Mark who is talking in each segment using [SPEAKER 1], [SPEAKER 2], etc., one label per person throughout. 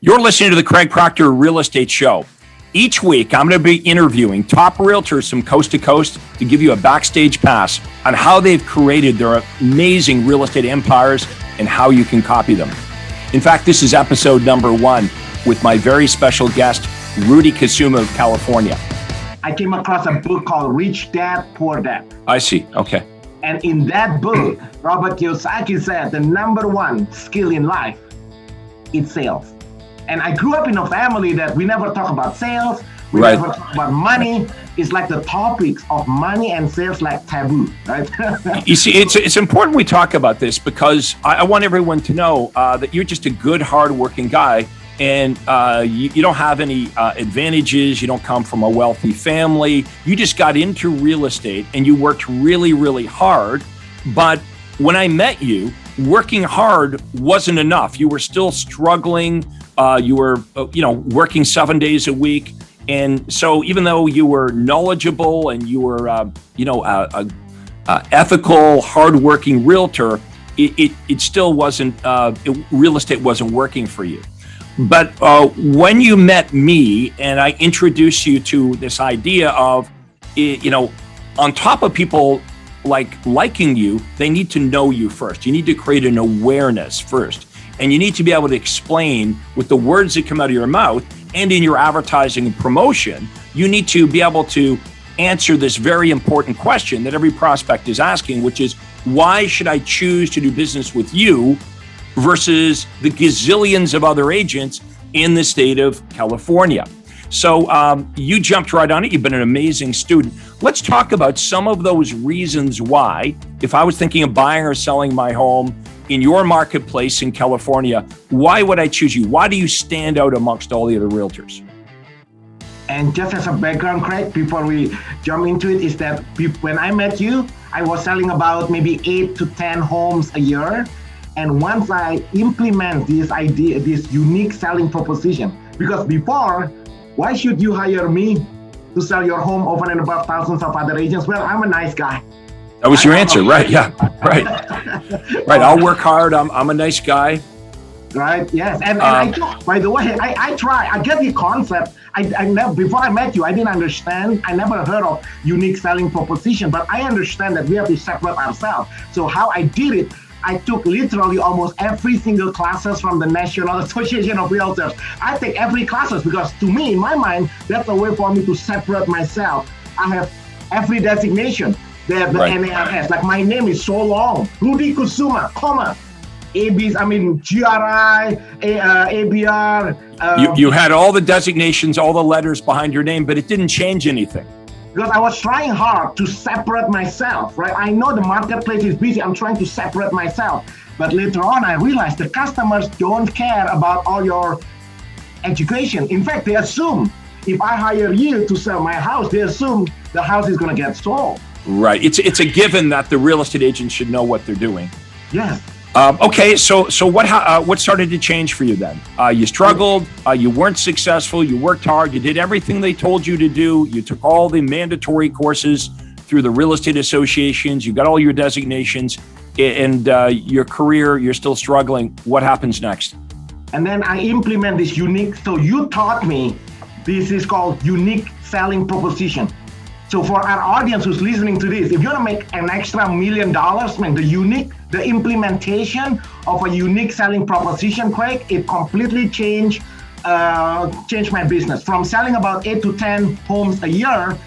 [SPEAKER 1] You're listening to the Craig Proctor Real Estate Show. Each week, I'm going to be interviewing top realtors from coast to coast to give you a backstage pass on how they've created their amazing real estate empires and how you can copy them. In fact, this is episode number 1 with my very special guest, Rudy Kusuma of California.
[SPEAKER 2] I came across a book called Rich Dad, Poor Dad.
[SPEAKER 1] I see. Okay.
[SPEAKER 2] And in that book, Robert Kiyosaki said the number 1 skill in life is sales. And I grew up in a family that we never talk about sales. We never talk about money. It's like the topics of money and sales like taboo, right?
[SPEAKER 1] You see, it's important we talk about this because I want everyone to know that you're just a good, hardworking guy, and you don't have any advantages. You don't come from a wealthy family. You just got into real estate and you worked really, really hard. But when I met you, working hard wasn't enough. You were still struggling. You were, working 7 days a week. And so even though you were knowledgeable and you were, a ethical, hardworking realtor, it still wasn't, real estate wasn't working for you. But when you met me and I introduced you to this idea of, on top of people liking you, they need to know you first. You need to create an awareness first. And you need to be able to explain with the words that come out of your mouth and in your advertising and promotion, you need to be able to answer this very important question that every prospect is asking, which is, why should I choose to do business with you versus the gazillions of other agents in the state of California? So you jumped right on it. You've been an amazing student. Let's talk about some of those reasons why, if I was thinking of buying or selling my home in your marketplace in California, why would I choose you? Why do you stand out amongst all the other realtors?
[SPEAKER 2] And just as a background, Craig, before we jump into it, is that when I met you, I was selling about maybe 8 to 10 homes a year. And once I implement this idea, this unique selling proposition, because before, why should you hire me to sell your home over and above thousands of other agents? Well, I'm a nice guy.
[SPEAKER 1] That was your answer, right? Yeah, right. Right, I'll work hard. I'm a nice guy.
[SPEAKER 2] Right, yes. And by the way, I get the concept. I never, before I met you, I didn't understand. I never heard of unique selling proposition, but I understand that we have to separate ourselves. So how I did it, I took literally almost every single classes from the National Association of Realtors. I take every classes because to me, in my mind, that's a way for me to separate myself. I have every designation. They have the NARS. Like my name is so long, Rudy Kusuma, comma, GRI, ABR.
[SPEAKER 1] You had all the designations, all the letters behind your name, but it didn't change anything.
[SPEAKER 2] Because I was trying hard to separate myself, right? I know the marketplace is busy. I'm trying to separate myself. But later on, I realized the customers don't care about all your education. In fact, they assume if I hire you to sell my house, they assume the house is going to get sold.
[SPEAKER 1] Right. It's a given that the real estate agents should know what they're doing.
[SPEAKER 2] Yeah.
[SPEAKER 1] Okay. So what started to change for you then? You struggled. You weren't successful. You worked hard. You did everything they told you to do. You took all the mandatory courses through the real estate associations. You got all your designations, and your career. You're still struggling. What happens next?
[SPEAKER 2] And then I implement this unique. So you taught me this is called unique selling proposition. So for our audience who's listening to this, if you want to make an extra $1 million, man, the implementation of a unique selling proposition, Craig, it completely changed my business from selling about 8 to 10 homes a year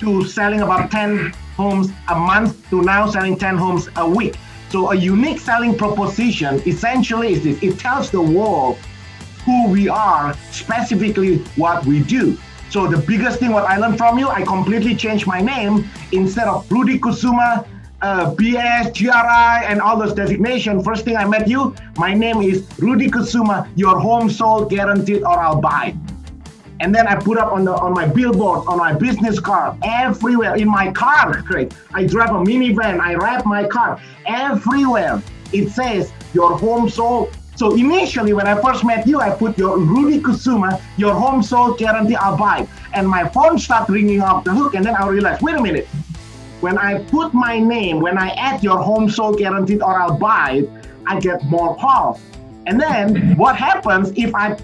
[SPEAKER 2] to selling about 10 homes a month to now selling 10 homes a week. So a unique selling proposition essentially is this: it tells the world who we are, specifically what we do. So the biggest thing what I learned from you, I completely changed my name. Instead of Rudy Kusuma, BS, GRI, and all those designations. First thing I met you, my name is Rudy Kusuma, your home sold, guaranteed, or I'll buy. And then I put up on my billboard, on my business card, everywhere. In my car, Craig, I drive a minivan, I wrap my car. Everywhere it says your home sold. So initially, when I first met you, I put your Rudy Kusuma, your home sold, guarantee, I'll buy. And my phone started ringing off the hook. And then I realized, wait a minute. When I put my name, when I add your home sold, guaranteed, or I'll buy it, I get more calls. And then what happens if I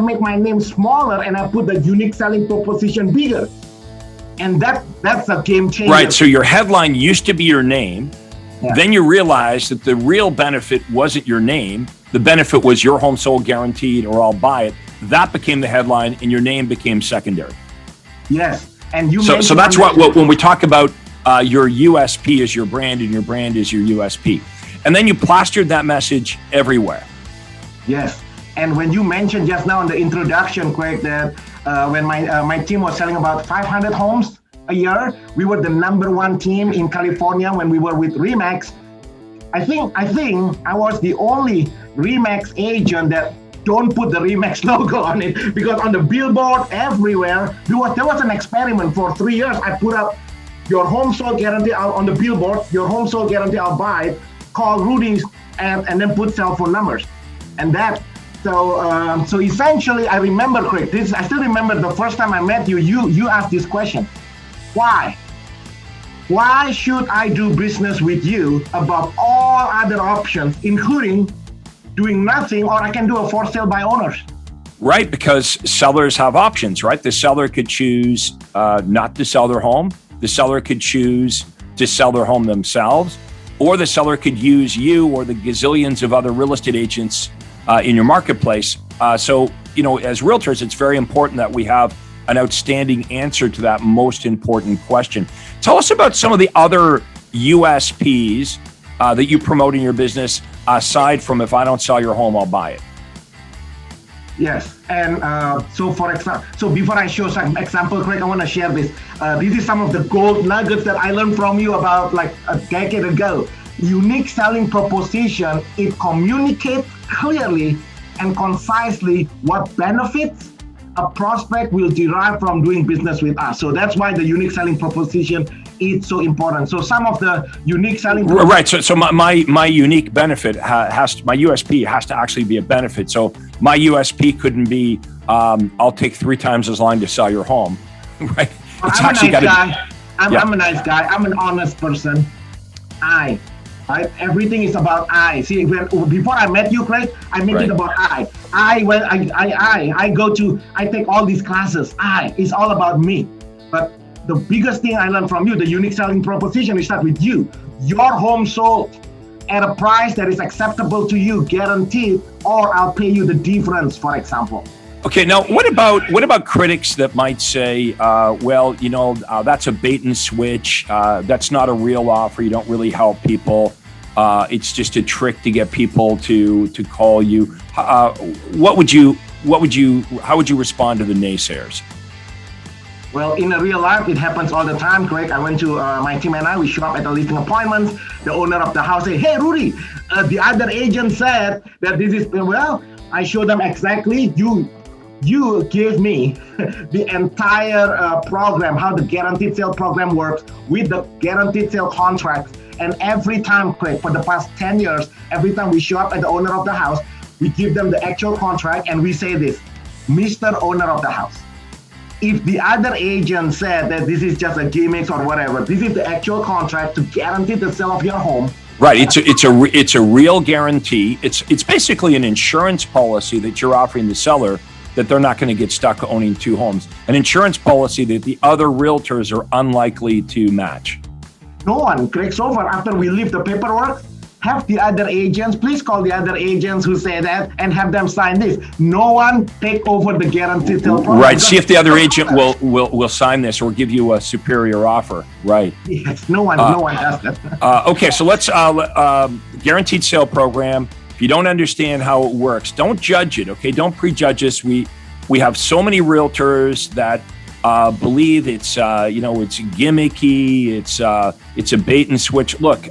[SPEAKER 2] make my name smaller and I put the unique selling proposition bigger? And that's a game changer.
[SPEAKER 1] Right. So your headline used to be your name. Yeah. Then you realize that the real benefit wasn't your name. The benefit was your home sold guaranteed or I'll buy it. That became the headline and your name became secondary.
[SPEAKER 2] Yes. And you
[SPEAKER 1] so that's what when we talk about your USP is your brand and your brand is your USP. And then you plastered that message everywhere.
[SPEAKER 2] Yes. And when you mentioned just now in the introduction, Craig, that when my team was selling about 500 homes a year, we were the #1 team in California when we were with RE/MAX. I think I was the only RE/MAX agent that don't put the RE/MAX logo on it, because on the billboard everywhere, there was an experiment for 3 years. I put up your home sold guarantee on the billboard, your home sold guarantee, I'll buy it, call Rudy's, and then put cell phone numbers. And that, so essentially, I remember, Craig, I still remember the first time I met you, you asked this question. Why? Why should I do business with you above all other options, including doing nothing, or I can do a for sale by owners?
[SPEAKER 1] Right, because sellers have options, right? The seller could choose not to sell their home. The seller could choose to sell their home themselves, or the seller could use you or the gazillions of other real estate agents in your marketplace. So, as realtors, it's very important that we have an outstanding answer to that most important question. Tell us about some of the other USPs that you promote in your business, aside from if I don't sell your home, I'll buy it.
[SPEAKER 2] Yes, and so before I show some example, Craig, I want to share this. This is some of the gold nuggets that I learned from you about like a decade ago. Unique selling proposition, it communicates clearly and concisely what benefits a prospect will derive from doing business with us. So that's why the unique selling proposition is so important. So some of the unique selling
[SPEAKER 1] right. So my unique benefit my USP has to actually be a benefit. So my USP couldn't be I'll take 3 times as long to sell your home, right? It's
[SPEAKER 2] I'm a nice guy. I'm a nice guy. I'm an honest person. Right? Everything is about I. See, before I met you, Craig, I made it about I. I take all these classes. It's all about me. But the biggest thing I learned from you, the unique selling proposition, is start with you. Your home sold at a price that is acceptable to you, guaranteed, or I'll pay you the difference, for example.
[SPEAKER 1] Okay, now what about critics that might say, that's a bait and switch. That's not a real offer. You don't really help people. It's just a trick to get people to call you. How would you respond to the naysayers?
[SPEAKER 2] Well, in real life, it happens all the time, Craig. I went to my team and we show up at the listing appointments. The owner of the house say, "Hey, Rudy, the other agent said that this is," I show them exactly, you gave me the entire program, how the guaranteed sale program works with the guaranteed sale contract. And every time, Craig, for the past 10 years, every time we show up at the owner of the house, we give them the actual contract and we say this, "Mr. Owner of the house, if the other agent said that this is just a gimmick or whatever, this is the actual contract to guarantee the sale of your home."
[SPEAKER 1] Right. It's a real guarantee. It's basically an insurance policy that you're offering the seller that they're not going to get stuck owning 2 homes. An insurance policy that the other realtors are unlikely to match.
[SPEAKER 2] No one, Craig. So far, after we leave the paperwork, have the other agents, please call the other agents who say that and have them sign this. No one take over the guaranteed sale program.
[SPEAKER 1] Right. See if the other agent will sign this or give you a superior offer. Right.
[SPEAKER 2] Yes. No one does that.
[SPEAKER 1] Okay. So let's guaranteed sale program. If you don't understand how it works, don't judge it. Okay. Don't prejudge us. We have so many realtors that believe it's gimmicky. It's a bait and switch. Look.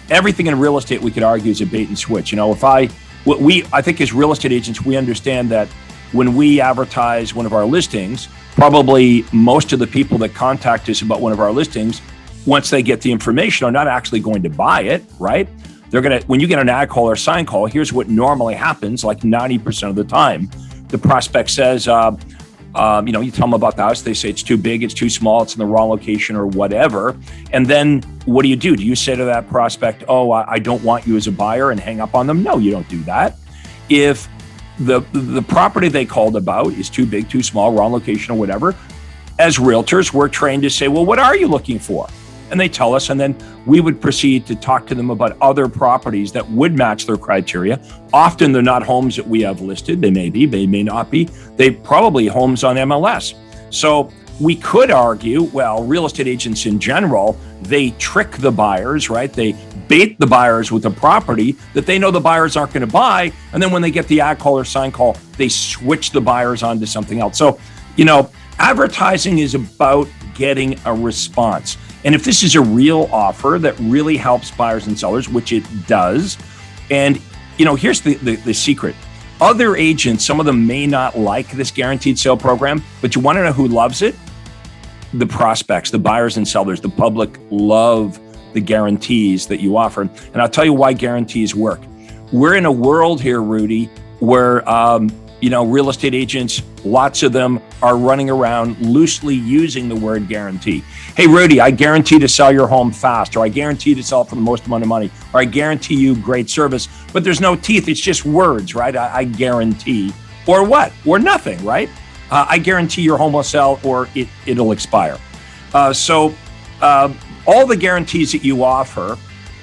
[SPEAKER 1] Everything in real estate we could argue is a bait and switch. I think as real estate agents, we understand that when we advertise one of our listings, probably most of the people that contact us about one of our listings, once they get the information, are not actually going to buy it, right? When you get an ad call or sign call, here's what normally happens, like 90% of the time. The prospect says, you tell them about the house. They say it's too big, it's too small, it's in the wrong location or whatever. And then what do? Do you say to that prospect, "Oh, I don't want you as a buyer," and hang up on them? No, you don't do that. if the property they called about is too big, too small, wrong location, or whatever, as realtors, we're trained to say, well, what are you looking for? And they tell us, and then we would proceed to talk to them about other properties that would match their criteria. Often they're not homes that we have listed. They may be, they may not be. They probably homes on MLS. So we could argue, well, real estate agents in general, they trick the buyers, right? They bait the buyers with a property that they know the buyers aren't going to buy. And then when they get the ad call or sign call, they switch the buyers onto something else. So, advertising is about getting a response. And if this is a real offer that really helps buyers and sellers, which it does, and here's the secret. Other agents, some of them may not like this guaranteed sale program, but you want to know who loves it? The prospects, the buyers and sellers, the public love the guarantees that you offer. And I'll tell you why guarantees work. We're in a world here, Rudy, where real estate agents, lots of them are running around loosely using the word guarantee. Hey, Rudy, I guarantee to sell your home fast, or I guarantee to sell it for the most amount of money, or I guarantee you great service, but there's no teeth. It's just words, right? I guarantee, or what? Or nothing, right? I guarantee your home will sell or it'll expire. So all the guarantees that you offer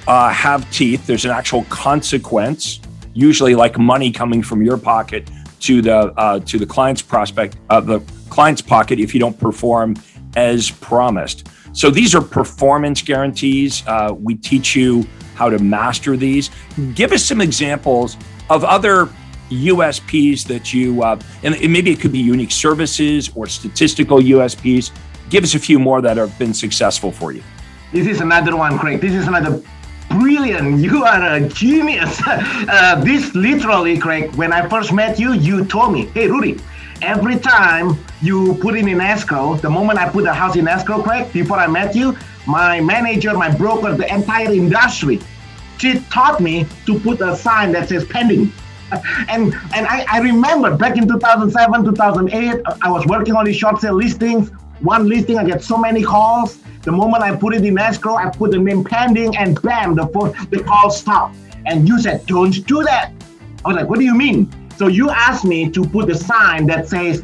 [SPEAKER 1] have teeth. There's an actual consequence, usually like money coming from your pocket to the client's the client's pocket if you don't perform as promised. So these are performance guarantees. We teach you how to master these. Give us some examples of other USPs that you, and maybe it could be unique services or statistical USPs. Give us a few more that have been successful for you.
[SPEAKER 2] This is another one, Craig. This is another brilliant. You are a genius. This literally, Craig, when I first met you, you told me, hey, Rudy, every time you put it in escrow, the moment I put the house in escrow, Craig, before I met you, my manager, my broker, the entire industry, she taught me to put a sign that says pending. And I remember back in 2007, 2008, I was working on these short sale listings. One listing, I get so many calls. The moment I put it in escrow, I put the name pending, and bam, the call stopped. And you said, don't do that. I was like, what do you mean? So you asked me to put a sign that says,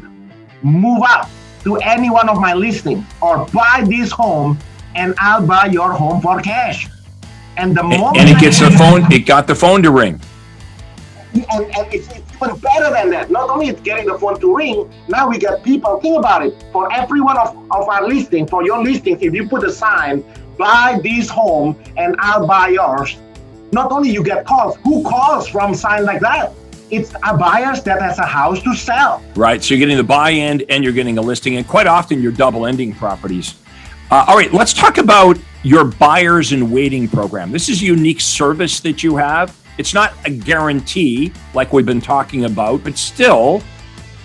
[SPEAKER 2] move up to any one of my listings, or buy this home and I'll buy your home for cash. And the moment
[SPEAKER 1] it got the phone to ring.
[SPEAKER 2] And it's even better than that. Not only it's getting the phone to ring, now we get people, think about it, for every one of our listings, for your listings, if you put a sign, buy this home and I'll buy yours, not only you get calls, who calls from sign like that? It's a buyers that has a house to sell.
[SPEAKER 1] Right, so you're getting the buy-in and you're getting a listing, and quite often you're double-ending properties. All right, let's talk about your buyers in waiting program. This is a unique service that you have. It's not a guarantee like we've been talking about, but still,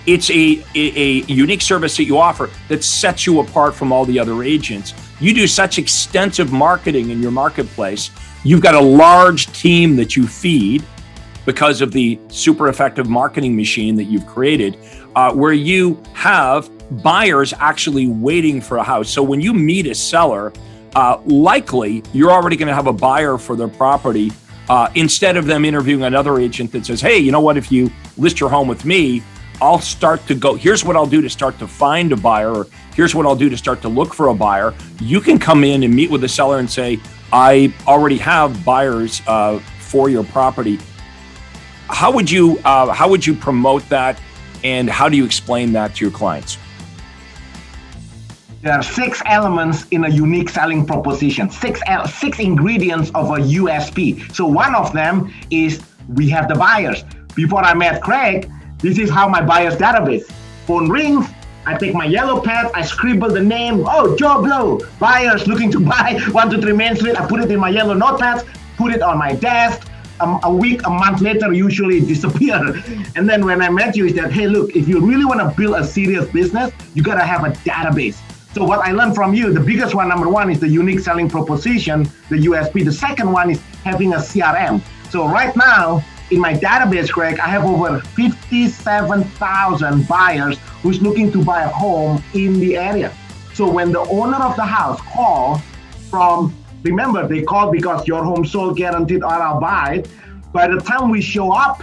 [SPEAKER 1] it's a unique service that you offer that sets you apart from all the other agents. You do such extensive marketing in your marketplace. You've got a large team that you feed because of the super effective marketing machine that you've created, where you have buyers actually waiting for a house. So when you meet a seller, likely you're already going to have a buyer for their property. Instead of them interviewing another agent that says, hey, you know what, if you list your home with me, I'll start to go, here's what I'll do to start to find a buyer, or here's what I'll do to start to look for a buyer. You can come in and meet with the seller and say, I already have buyers for your property. How would you promote that, and how do you explain that to your clients?
[SPEAKER 2] There are 6 elements in a unique selling proposition, six ingredients of a USP. So one of them is we have the buyers. Before I met Craig, this is how my buyers database. Phone rings, I take my yellow pad, I scribble the name, Joe Blow, buyers looking to buy 123 Main Street. I put it in my yellow notepads, put it on my desk. A week, a month later, usually it disappears. And then when I met you, is that, hey, look, if you really want to build a serious business, you got to have a database. So what I learned from you, the biggest one, number one, is the unique selling proposition, the USP. The second one is having a CRM. So right now, in my database, Craig, I have over 57,000 buyers who's looking to buy a home in the area. So when the owner of the house calls remember, they call because your home sold, guaranteed, or I'll buy it. By the time we show up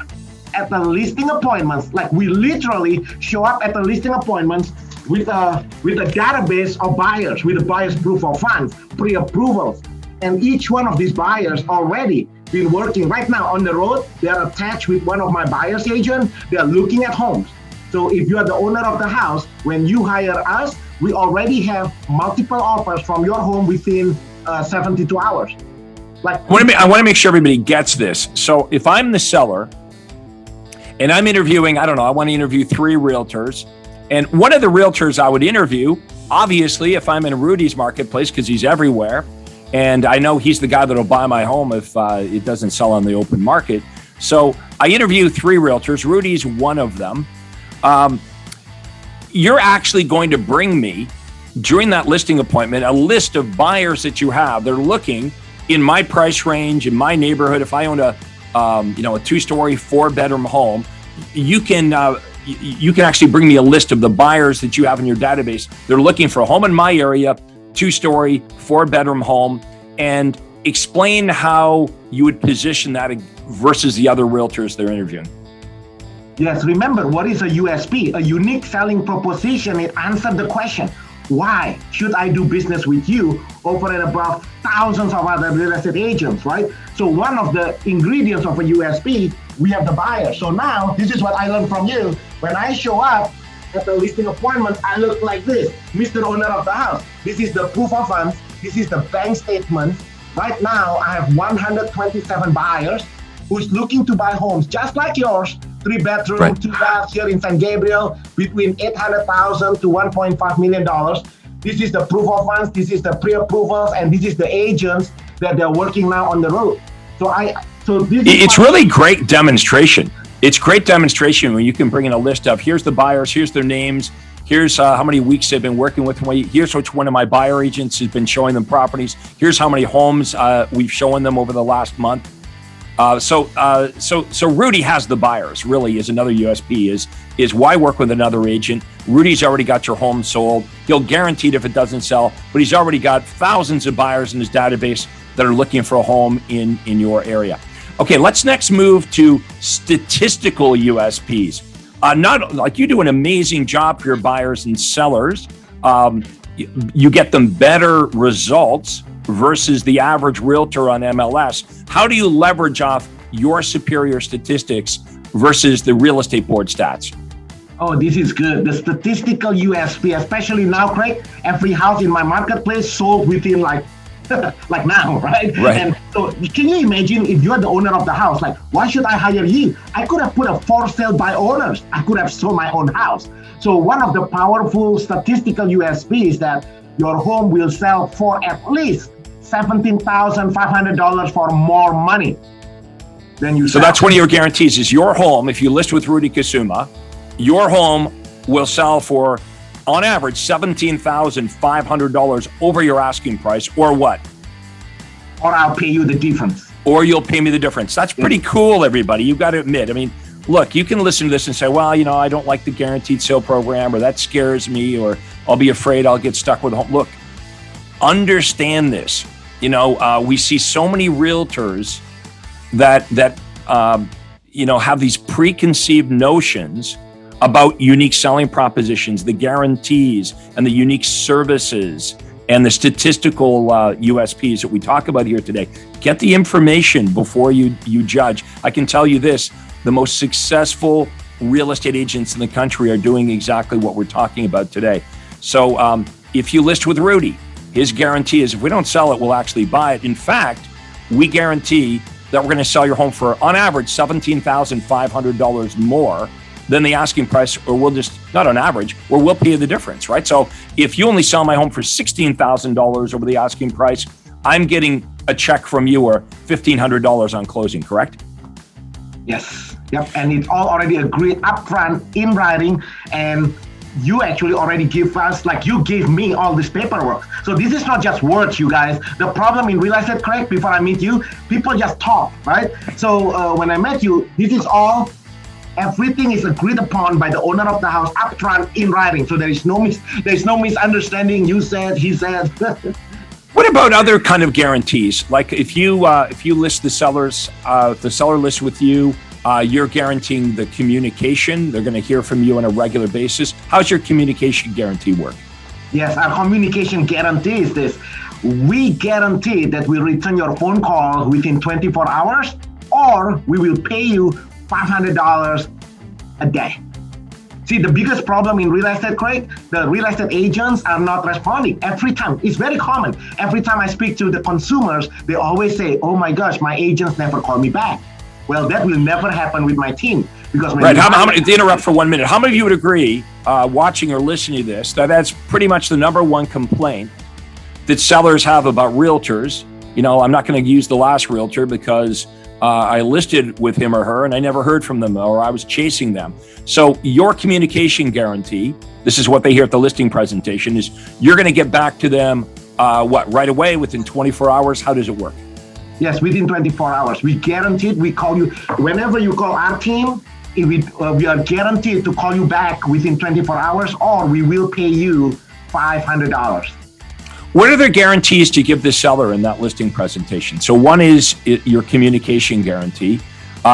[SPEAKER 2] at the listing appointments. Like we literally show up at the listing appointments with a database of buyers, with a buyer's proof of funds, pre-approvals. And each one of these buyers already been working right now on the road. They are attached with one of my buyer's agents. They are looking at homes. So if you are the owner of the house, when you hire us, we already have multiple offers from your home within 72 hours. Like
[SPEAKER 1] I want to make sure everybody gets this. So if I'm the seller and I'm interviewing, I want to interview 3 realtors. And one of the realtors I would interview, obviously, if I'm in Rudy's marketplace, because he's everywhere, and I know he's the guy that'll buy my home if it doesn't sell on the open market. So I interview 3 realtors. Rudy's one of them. You're actually going to bring me, during that listing appointment, a list of buyers that you have. They're looking in my price range, in my neighborhood. If I own a 2-story, 4-bedroom home, you can actually bring me a list of the buyers that you have in your database. They're looking for a home in my area, 2-story, 4-bedroom home, and explain how you would position that versus the other realtors they're interviewing.
[SPEAKER 2] Yes, remember, what is a USP? A unique selling proposition. It answered the question, why should I do business with you over and above thousands of other real estate agents, right? So one of the ingredients of a USP, we have the buyer. So now, this is what I learned from you. When I show up at the listing appointment, I look like this, Mr. Owner of the house. This is the proof of funds. This is the bank statement. Right now, I have 127 buyers who's looking to buy homes just like yours, 3-bedroom,
[SPEAKER 1] right.
[SPEAKER 2] 2-bath here in San Gabriel, between $800,000 to $1.5 million. This is the proof of funds, this is the pre-approvals, and this is the agents that they're working now on the road. It's really great demonstration.
[SPEAKER 1] It's great demonstration when you can bring in a list of, here's the buyers, here's their names, here's how many weeks they've been working with me, here's which one of my buyer agents has been showing them properties, here's how many homes we've shown them over the last month. So Rudy has the buyers, really, is another USP, is why work with another agent? Rudy's already got your home sold. He'll guarantee it if it doesn't sell, but he's already got thousands of buyers in his database that are looking for a home in your area. Okay, let's next move to statistical USPs. Not like you do an amazing job for your buyers and sellers. You get them better results versus the average realtor on MLS. How do you leverage off your superior statistics versus the real estate board stats?
[SPEAKER 2] Oh, this is good. The statistical USP, especially now, Craig, every house in my marketplace sold within like now, right? And so can you imagine if you're the owner of the house, like, why should I hire you? I could have put a for sale by owners. I could have sold my own house. So one of the powerful statistical USP is that your home will sell for at least $17,500 for more money than you sell.
[SPEAKER 1] So that's one of your guarantees is your home, if you list with Rudy Kusuma, your home will sell for, on average, $17,500 over your asking price, or what?
[SPEAKER 2] Or I'll pay you the difference.
[SPEAKER 1] Or you'll pay me the difference. That's pretty cool, everybody. You've got to admit. I mean, look, you can listen to this and say, well, I don't like the guaranteed sale program, or that scares me, or I'll be afraid I'll get stuck with a home. Look, understand this. We see so many realtors that have these preconceived notions about unique selling propositions, the guarantees, and the unique services, and the statistical USPs that we talk about here today. Get the information before you judge. I can tell you this, the most successful real estate agents in the country are doing exactly what we're talking about today. So if you list with Rudy, his guarantee is if we don't sell it, we'll actually buy it. In fact, we guarantee that we're going to sell your home for, on average, $17,500 more than the asking price, or we'll just, not on average, or we'll pay you the difference, right? So if you only sell my home for $16,000 over the asking price, I'm getting a check from you or $1,500 on closing, correct?
[SPEAKER 2] Yes. Yep. And it's all already agreed upfront in writing, and you actually already give us, like you gave me all this paperwork. So this is not just words, you guys. The problem in real estate, Craig, before I meet you, people just talk, right? So when I met you, this is all, everything is agreed upon by the owner of the house upfront in writing. So there is no misunderstanding. You said, he said.
[SPEAKER 1] What about other kind of guarantees? Like if you list the sellers, if the seller lists with you, You're guaranteeing the communication. They're going to hear from you on a regular basis. How's your communication guarantee work?
[SPEAKER 2] Yes, our communication guarantee is this. We guarantee that we'll return your phone call within 24 hours, or we will pay you $500 a day. See, the biggest problem in real estate, Craig, the real estate agents are not responding every time. It's very common. Every time I speak to the consumers, they always say, oh my gosh, my agents never call me back. Well, that will never happen with my team. Because
[SPEAKER 1] right. How many, to interrupt for 1 minute, how many of you would agree, watching or listening to this, that's pretty much the number one complaint that sellers have about realtors? You know, I'm not going to use the last realtor because I listed with him or her and I never heard from them, or I was chasing them. So your communication guarantee, this is what they hear at the listing presentation, is you're going to get back to them, right away, within 24 hours? How does it work?
[SPEAKER 2] Yes, within 24 hours. We guaranteed, we call you, whenever you call our team, we are guaranteed to call you back within 24 hours, or we will pay you $500.
[SPEAKER 1] What are the guarantees to give the seller in that listing presentation? So one is your communication guarantee.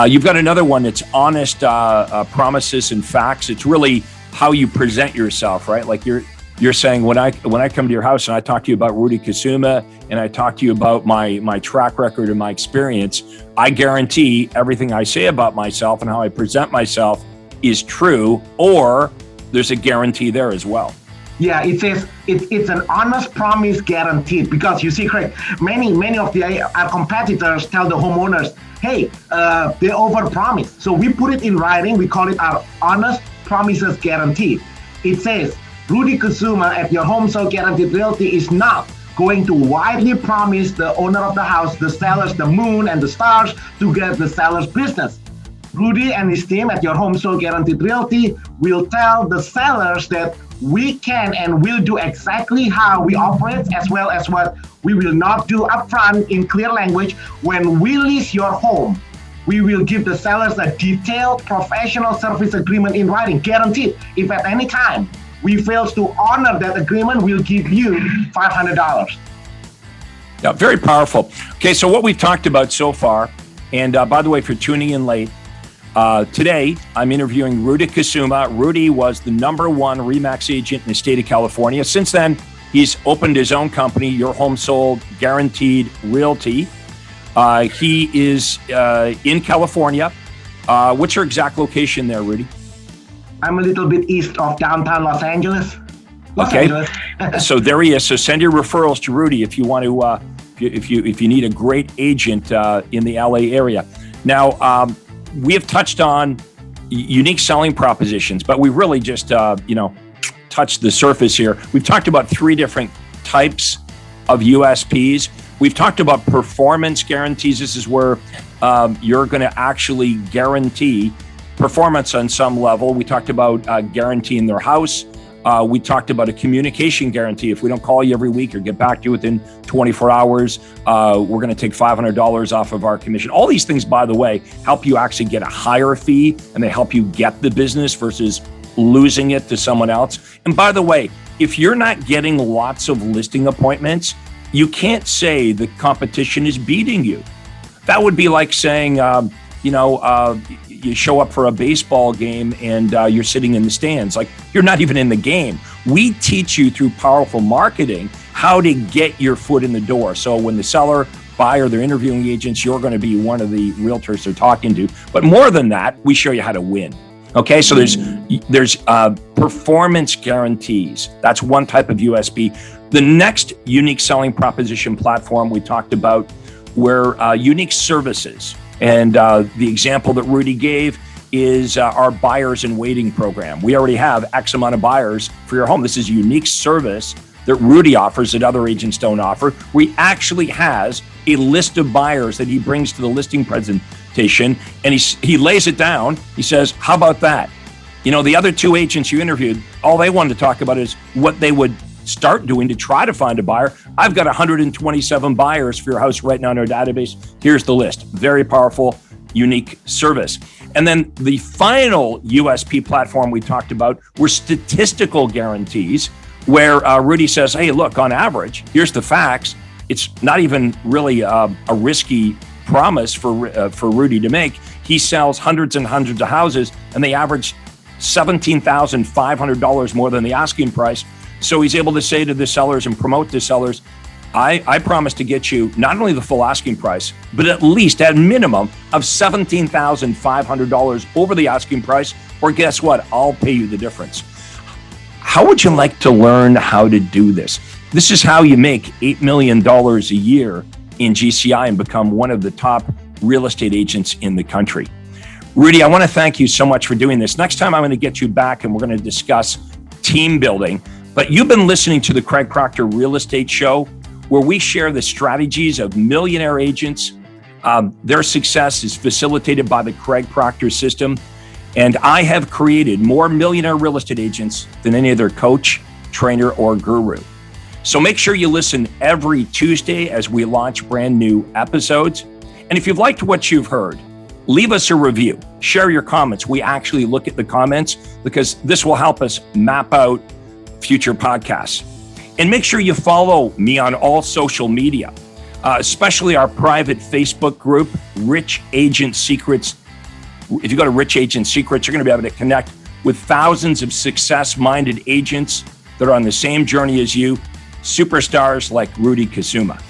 [SPEAKER 1] You've got another one that's honest promises and facts. It's really how you present yourself, right? Like you're saying, when I come to your house and I talk to you about Rudy Kusuma and I talk to you about my track record and my experience, I guarantee everything I say about myself and how I present myself is true, or there's a guarantee there as well.
[SPEAKER 2] Yeah, it says it's an honest promise guaranteed, because you see, Craig, many of our competitors tell the homeowners, hey, they overpromise. So we put it in writing. We call it our honest promises guarantee. It says, Rudy Kusuma at your home sold guaranteed realty is not going to widely promise the owner of the house, the sellers, the moon and the stars to get the seller's business. Rudy and his team at your home sold guaranteed realty will tell the sellers that we can and will do exactly how we operate, as well as what we will not do upfront in clear language. When we list your home, we will give the sellers a detailed professional service agreement in writing, guaranteed. If at any time we fail to honor that agreement, we'll give you $500.
[SPEAKER 1] Yeah, very powerful. Okay, so what we've talked about so far, and by the way, if you're tuning in late, today I'm interviewing Rudy Kusuma. Rudy was the #1 RE/MAX agent in the state of California. Since then, he's opened his own company, Your Home Sold Guaranteed Realty. He is in California. What's your exact location there, Rudy?
[SPEAKER 2] I'm a little bit east of downtown Los Angeles.
[SPEAKER 1] Okay, so there he is. So send your referrals to Rudy if you want to, if you need a great agent in the LA area. Now, we have touched on unique selling propositions, but we really just touched the surface here. We've talked about 3 different types of USPs. We've talked about performance guarantees. This is where you're going to actually guarantee performance on some level. We talked about guaranteeing their house. We talked about a communication guarantee. If we don't call you every week or get back to you within 24 hours, we're going to take $500 off of our commission. All these things, by the way, help you actually get a higher fee, and they help you get the business versus losing it to someone else. And by the way, if you're not getting lots of listing appointments, you can't say the competition is beating you. That would be like saying, you show up for a baseball game and you're sitting in the stands. Like, you're not even in the game. We teach you through powerful marketing how to get your foot in the door. So when the seller, buyer, they're interviewing agents, you're going to be one of the realtors they're talking to. But more than that, we show you how to win. Okay, so there's performance guarantees. That's one type of USP. The next unique selling proposition platform we talked about were unique services. And the example that Rudy gave is our buyers in waiting program. We already have X amount of buyers for your home. This is a unique service that Rudy offers that other agents don't offer. He actually has a list of buyers that he brings to the listing presentation, and he lays it down. He says, how about that? You know, the other 2 agents you interviewed, all they wanted to talk about is what they would start doing to try to find a buyer. I've got 127 buyers for your house right now in our database. Here's the list. Very powerful, unique service. And then the final USP platform we talked about were statistical guarantees, where Rudy says, hey, look, on average, here's the facts. It's not even really a risky promise for Rudy to make. He sells hundreds and hundreds of houses, and they average $17,500 more than the asking price. So he's able to say to the sellers and promote the sellers, I promise to get you not only the full asking price, but at least at minimum of $17,500 over the asking price, or guess what? I'll pay you the difference. How would you like to learn how to do this? This is how you make $8 million a year in GCI and become one of the top real estate agents in the country. Rudy, I want to thank you so much for doing this. Next time I'm going to get you back and we're going to discuss team building. But you've been listening to the Craig Proctor Real Estate Show, where we share the strategies of millionaire agents. Their success is facilitated by the Craig Proctor system. And I have created more millionaire real estate agents than any other coach, trainer, or guru. So make sure you listen every Tuesday as we launch brand new episodes. And if you've liked what you've heard, leave us a review, share your comments. We actually look at the comments because this will help us map out future podcasts. And make sure you follow me on all social media, especially our private Facebook group, Rich Agent Secrets. If you go to Rich Agent Secrets, you're going to be able to connect with thousands of success-minded agents that are on the same journey as you, superstars like Rudy Kusuma.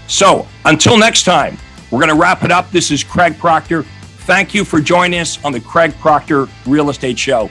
[SPEAKER 1] So until next time, we're going to wrap it up. This is Craig Proctor. Thank you for joining us on the Craig Proctor Real Estate Show.